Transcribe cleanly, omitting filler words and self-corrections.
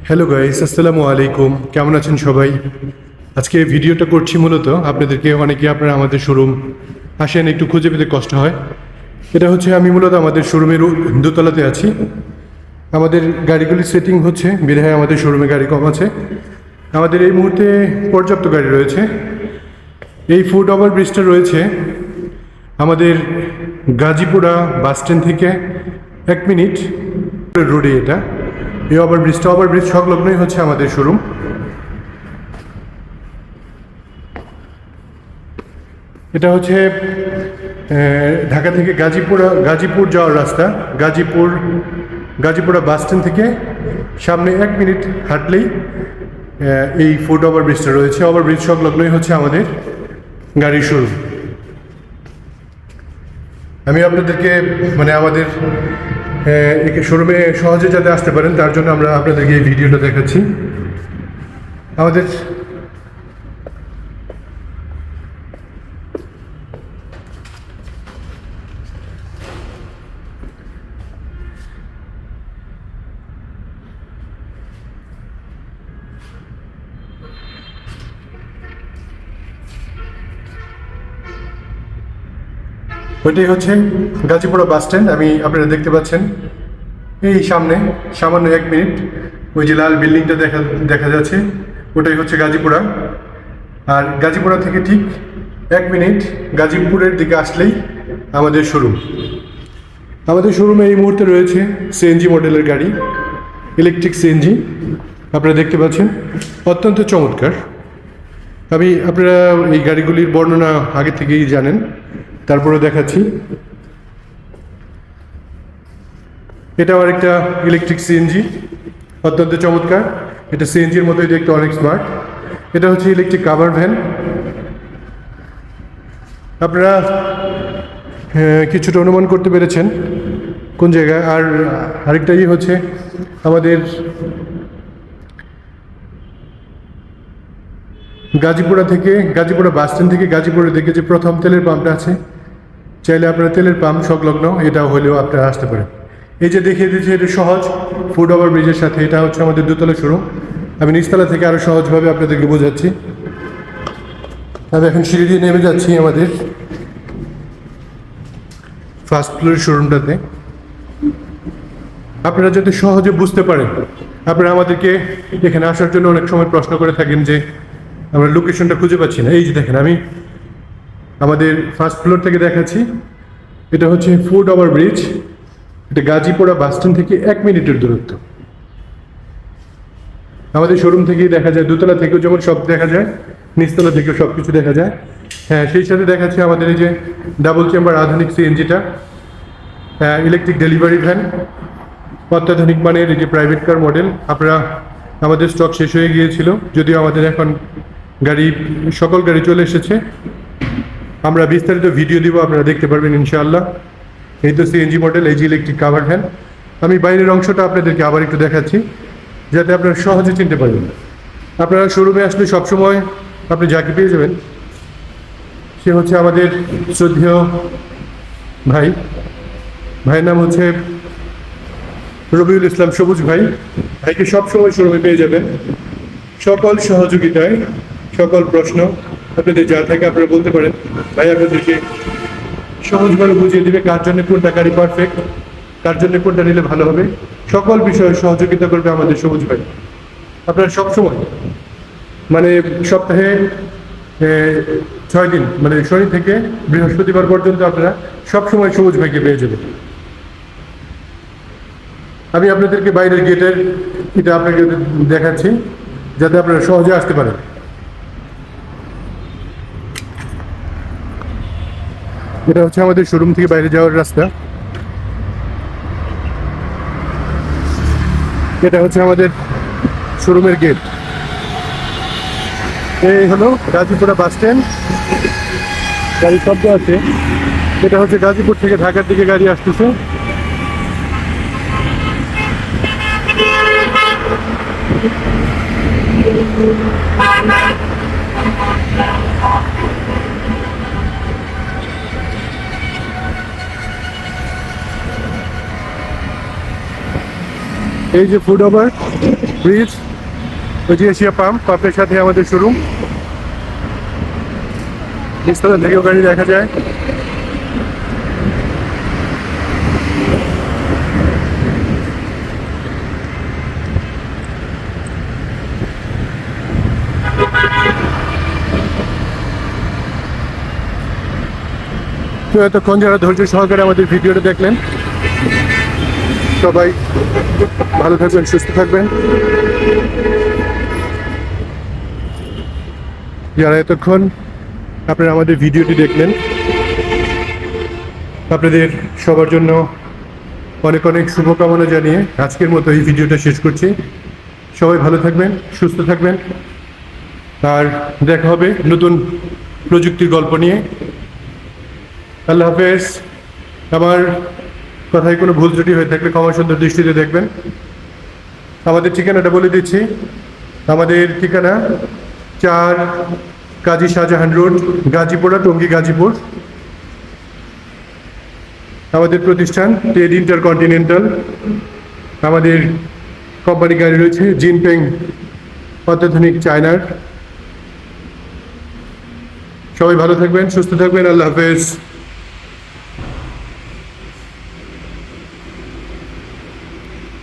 Hello guys, আসসালামু আলাইকুম। কেমন আছেন সবাই? আজকে ভিডিওটা করছি মূলত আপনাদেরকে, অনেকে আপনারা আমাদের শোরুম আসেন, একটু খুঁজে পেতে কষ্ট হয়। এটা হচ্ছে আমি মূলত আমাদের শোরুমের দোতলাতে আছি। আমাদের গাড়িগুলির সেটিং হচ্ছে বিধায় আমাদের শোরুমে গাড়ি কম আছে। আমাদের এই মুহূর্তে পর্যাপ্ত গাড়ি রয়েছে। এই ফুট ওভার ব্রিজটা রয়েছে আমাদের গাজীপুরা বাস স্ট্যান্ড থেকে 1 মিনিট রোডে। এটা এই ওভারব্রিজ সংলগ্নই হচ্ছে আমাদের শোরুম। এটা হচ্ছে ঢাকা থেকে গাজীপুর যাওয়ার রাস্তা। গাজীপুরা বাস স্ট্যান্ড থেকে সামনে 1 মিনিট হাঁটলেই এই ফুট ওভারব্রিজটা রয়েছে। ওভারব্রিজ সংলগ্নই হচ্ছে আমাদের গাড়ির শোরুম। আমি আপনাদেরকে আমাদের শোরুমে সহজে যাতে আসতে পারেন তার জন্য আমরা আপনাদেরকে এই ভিডিওটা দেখাচ্ছি। আমাদের ওইটাই হচ্ছে গাজীপুরা বাস স্ট্যান্ড। আপনারা দেখতে পাচ্ছেন এই সামান্য 1 মিনিট ওই যে লাল বিল্ডিংটা দেখা যাচ্ছে, ওটাই হচ্ছে গাজীপুরা। আর গাজীপুরা থেকে ঠিক 1 মিনিট গাজীপুরের দিকে আসলেই আমাদের শোরুম। আমাদের শোরুমে এই মুহূর্তে রয়েছে সিএনজি মডেলের গাড়ি, ইলেকট্রিক সিএনজি। আপনারা দেখতে পাচ্ছেন অত্যন্ত চমৎকার। আপনারা এই গাড়িগুলির বর্ণনা আগে থেকেই জানেন, তারপরে দেখাচ্ছি। এটাও আরেকটা ইলেকট্রিক সিএনজি, অত্যন্ত চমৎকার। এটা সিএনজির মতোই দেখতে অনেক স্মার্ট। এটা হচ্ছে ইলেকট্রিক কাভার ভ্যান। আপনারা কিছুটা অনুমান করতে পেরেছেন কোন জায়গায়। আর আরেকটাই হচ্ছে আমাদের গাজীপুরা বাস স্ট্যান্ড থেকে গাজীপুরের দিকে যে প্রথম তেলের পাম্পটা আছে, চাইলে আপনারা তেলের পাম্প সংলগ্ন এটা হলেও আপনারা আসতে পারেন। এই যে দেখিয়ে দিচ্ছি, এটা সহজ ফুট ওভার ব্রিজের সাথে। এটা হচ্ছে আমাদের দোতলা শোরুম। আমি নিচতলা থেকে আরও সহজভাবে আপনাদেরকে বোঝাচ্ছি। আমি এখন সিঁড়ি দিয়ে নেমে যাচ্ছি আমাদের ফার্স্ট ফ্লোরের শোরুমটাতে। আপনারা যাতে সহজে বুঝতে পারেন, আপনারা আমাদেরকে এখানে আসার জন্য অনেক সময় প্রশ্ন করে থাকেন যে আমরা লোকেশনটা খুঁজে পাচ্ছি না। এই যে দেখেন, আমি আমাদের ফার্স্ট ফ্লোর থেকে দেখাচ্ছি। এটা হচ্ছে ফুট ওভার ব্রিজ। এটা গাজীপুরা বাস স্ট্যান্ড থেকে 1 মিনিটের দূরত্ব। আমাদের শোরুম থেকেই দেখা যায়, দোতলা থেকেও যেমন সব দেখা যায়, নিচতলা থেকেও সব কিছু দেখা যায়। হ্যাঁ, সেই সাথে দেখাচ্ছি আমাদের এই যে ডাবল চেম্বার আধুনিক সিএনজিটা, ইলেকট্রিক ডেলিভারি ভ্যান, অত্যাধুনিক মানের এই যে প্রাইভেট কার মডেল। আপনারা আমাদের স্টক শেষ হয়ে গিয়েছিল, যদিও আমাদের এখন সকল গাড়ি চলে এসেছে। আমরা বিস্তারিত ভিডিও দিব, আপনারা দেখতে পারবেন ইনশাআল্লাহ। এই তো সিএনজি মডেল, এই যে ইলেকট্রিক কাভার ভ্যান। আমি বাইরের অংশটা আপনাদেরকে আবার একটু দেখাচ্ছি যাতে আপনারা সহজে চিনতে পারবেন। আপনারা শোরুমে আসলে সবসময় আপনি যাকে পেয়ে যাবেন সে হচ্ছে আমাদের শ্রদ্ধেয় ভাইয়ের নাম হচ্ছে রবিউল ইসলাম সবুজ ভাই। ভাইকে সবসময় শোরুমে পেয়ে যাবেন। সকল সহযোগিতায়, সকল প্রশ্ন আপনাদের যা থাকে আপনারা বলতে পারেন। ভাই আপনাদেরকে সহজভাবে বুঝিয়ে দিবে কার জন্য কোনটা গাড়ি পারফেক্ট, কার জন্য কোনটা নিলে ভালো হবে। সকল বিষয়ে সহযোগিতা করবে আমাদের সবুজ ভাই। আপনারা সবসময় সপ্তাহে 6 দিন, শনি থেকে বৃহস্পতিবার পর্যন্ত আপনারা সবসময় সবুজ ভাইকে পেয়ে যাবেন। আমি আপনাদেরকে বাইরের গেটের এটা আপনাকে দেখাচ্ছি যাতে আপনারা সহজে আসতে পারেন। এটা হচ্ছে আমাদের শোরুম থেকে বাইরে যাওয়ার রাস্তা। এটা হচ্ছে আমাদের শোরুমের গেট। এই হলো গাজীপুরা বাস স্ট্যান্ড। গাড়ি শব্দ আছে। এটা হচ্ছে গাজীপুর থেকে ঢাকার দিকে গাড়ি আসতেছে। এই যে ফুট ওভার, ব্রিজ, ওই যে এশিয়া পাম্পের সাথে আমাদের শোরুম। নিচতলা থেকেও গাড়ি দেখা যায়। তো এতক্ষণ যারা ধৈর্য সহকারে আমাদের ভিডিওটা দেখলেন, সবাই ভালো থাকবেন, সুস্থ থাকবেন। যারা এতক্ষণ আপনারা আমাদের ভিডিওটি দেখলেন, আপনাদের সবার জন্য অনেক অনেক শুভকামনা জানিয়ে আজকের মতো এই ভিডিওটা শেষ করছি। সবাই ভালো থাকবেন, সুস্থ থাকবেন, আর দেখা হবে নতুন প্রযুক্তির গল্প নিয়ে। আল্লাহ হাফেজ। আমার কথায় কোনো ভুল ত্রুটি হয়ে থাকলে ক্ষমা সুন্দর দৃষ্টিতে দেখবেন। আমাদের ঠিকানাটা বলে দিচ্ছি। আমাদের ঠিকানা 4 কাজী শাহজাহান রোড, গাজীপুরা, টঙ্গী, গাজীপুর। আমাদের প্রতিষ্ঠান টেড ইন্টারকন্টিনেন্টাল। আমাদের কোম্পানি গাড়ি রয়েছে জিনপেং অত্যাধুনিক চায়নার। সবাই ভালো থাকবেন, সুস্থ থাকবেন। আল্লাহ হাফেজ।